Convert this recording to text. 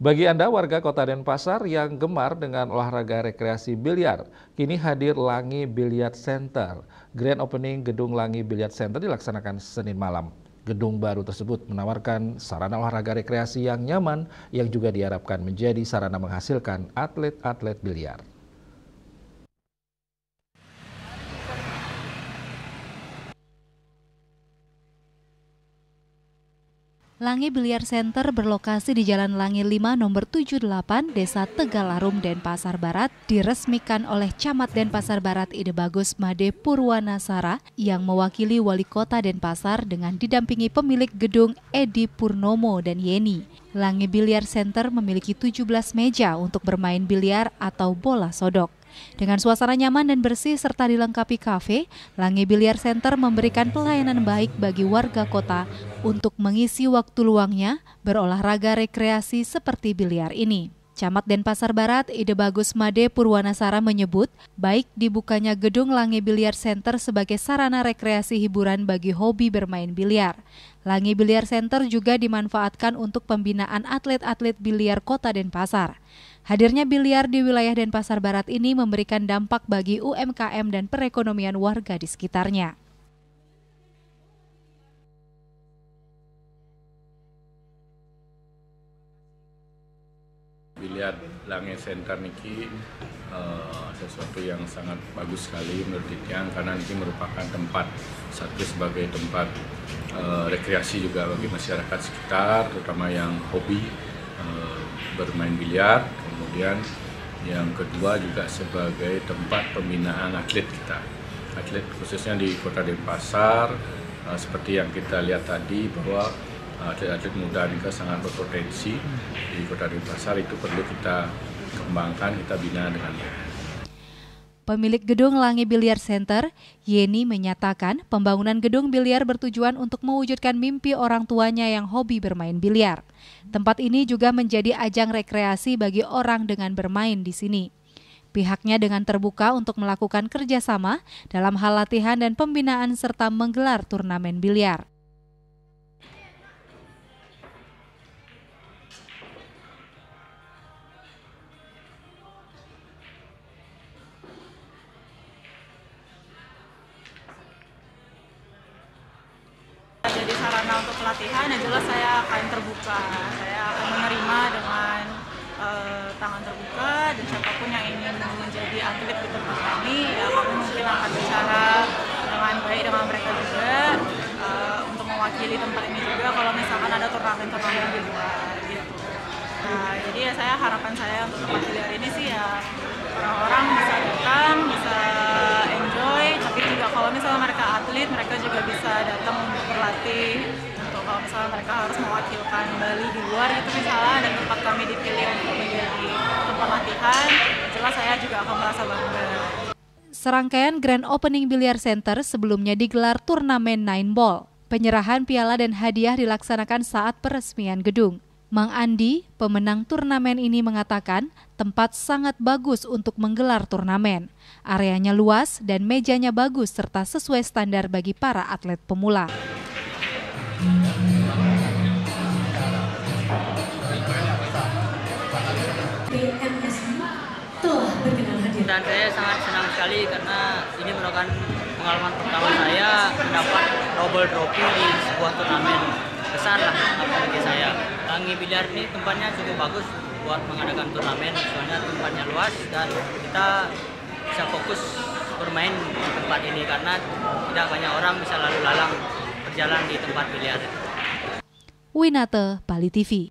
Bagi Anda warga Kota Denpasar yang gemar dengan olahraga rekreasi biliar, kini hadir Langi Billiard Center. Grand opening gedung Langi Billiard Center dilaksanakan Senin malam. Gedung baru tersebut menawarkan sarana olahraga rekreasi yang nyaman yang juga diharapkan menjadi sarana menghasilkan atlet-atlet biliar. Langi Billiard Center berlokasi di Jalan Langi 5 nomor 78, Desa Tegalarum, Denpasar Barat, diresmikan oleh Camat Denpasar Barat Ide Bagus Made Purwanasara yang mewakili Wali Kota Denpasar dengan didampingi pemilik gedung Edi Purnomo dan Yeni. Langi Billiard Center memiliki 17 meja untuk bermain biliar atau bola sodok. Dengan suasana nyaman dan bersih serta dilengkapi kafe, Langi Billiard Center memberikan pelayanan baik bagi warga kota untuk mengisi waktu luangnya berolahraga rekreasi seperti biliar ini. Camat Denpasar Barat Ide Bagus Made Purwanasara menyebut, baik dibukanya gedung Langi Billiard Center sebagai sarana rekreasi hiburan bagi hobi bermain biliar. Langi Billiard Center juga dimanfaatkan untuk pembinaan atlet-atlet biliar Kota Denpasar. Hadirnya biliar di wilayah Denpasar Barat ini memberikan dampak bagi UMKM dan perekonomian warga di sekitarnya. Biliar Langi Center niki sesuatu yang sangat bagus sekali menurut Tiang, karena ini merupakan tempat satu sebagai tempat rekreasi juga bagi masyarakat sekitar, terutama yang hobi bermain biliar. Kemudian yang kedua juga sebagai tempat pembinaan atlet kita, atlet khususnya di Kota Denpasar. Seperti yang kita lihat tadi bahwa atlet-atlet muda ini sangat berpotensi di Kota Denpasar, itu perlu kita kembangkan, kita bina dengan baik. Pemilik gedung Langi Billiard Center, Yeni, menyatakan pembangunan gedung biliar bertujuan untuk mewujudkan mimpi orang tuanya yang hobi bermain biliar. Tempat ini juga menjadi ajang rekreasi bagi orang dengan bermain di sini. Pihaknya dengan terbuka untuk melakukan kerjasama dalam hal latihan dan pembinaan serta menggelar turnamen biliar. Jadi sarana untuk pelatihan, yang jelas saya akan terbuka. Saya akan menerima dengan tangan terbuka, dan siapapun yang ingin menjadi atlet di tempat kami, ya kami mungkin akan bicara dengan baik dengan mereka juga untuk mewakili tempat ini juga kalau misalkan ada turnamen-turnamen di luar gitu. Nah, jadi ya harapan saya untuk tempat biliar ini sih ya orang-orang bisa datang, bisa enjoy, tapi juga kalau misalnya mereka atlet, mereka juga bisa datang untuk berlatih. Untuk kalau misalnya mereka harus mewakilkan Bali di luar gitu misalnya, dan tempat kami dipilih untuk menjadi tempat latihan, jelas saya juga akan merasa bangga. Serangkaian Grand Opening Billiard Center sebelumnya digelar turnamen 9 ball. Penyerahan piala dan hadiah dilaksanakan saat peresmian gedung. Mang Andi, pemenang turnamen ini, mengatakan tempat sangat bagus untuk menggelar turnamen. Areanya luas dan mejanya bagus serta sesuai standar bagi para atlet pemula. Dan saya sangat senang sekali karena ini merupakan pengalaman pertama saya mendapat double trophy di sebuah turnamen besar lah bagi saya. Langi Billiard ini tempatnya cukup bagus buat mengadakan turnamen, soalnya tempatnya luas dan kita bisa fokus bermain di tempat ini karena tidak banyak orang bisa lalu lalang berjalan di tempat biliar. Winate, Bali TV.